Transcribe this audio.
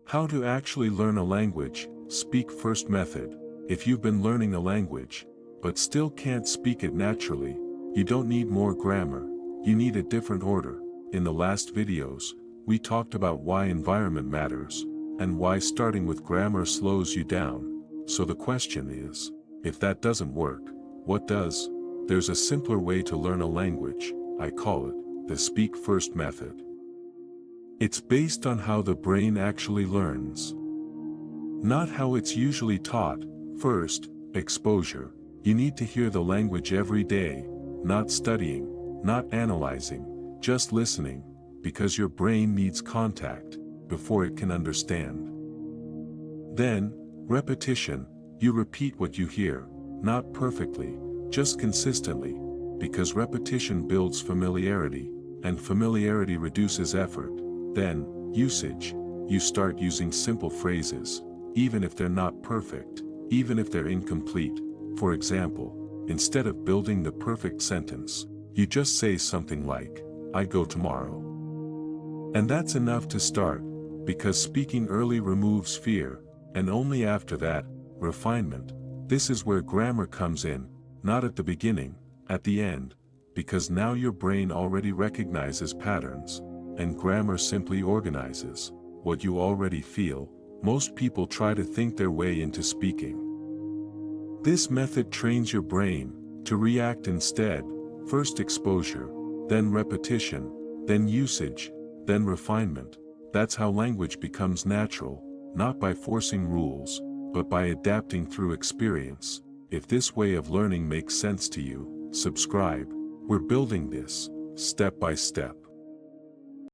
How to actually learn a language. Speak first method. If you've been learning a language, but still can't speak it naturally, you don't need more grammar, you need a different order. In the last videos, we talked about why environment matters, and why starting with grammar slows you down. So the question is, if that doesn't work, what does? There's a simpler way to learn a language. I call it the speak first method. It's based on how the brain actually learns, not how it's usually taught. First, exposure. You need to hear the language every day, not studying, not analyzing, just listening, because your brain needs contact before it can understand. Then, repetition. You repeat what you hear, not perfectly, just consistently, because repetition builds familiarity, and familiarity reduces effort. Then, usage. You start using simple phrases, even if they're not perfect, even if they're incomplete. For example, instead of building the perfect sentence, you just say something like, "I go tomorrow." And that's enough to start, because speaking early removes fear, and only after that, refinement. This is where grammar comes in, not at the beginning, at the end, because now your brain already recognizes patterns, and grammar simply organizes what you already feel. Most people try to think their way into speaking. This method trains your brain to react instead. First exposure, then repetition, then usage, then refinement. That's how language becomes natural, not by forcing rules, but by adapting through experience. If this way of learning makes sense to you, subscribe. We're building this, step by step.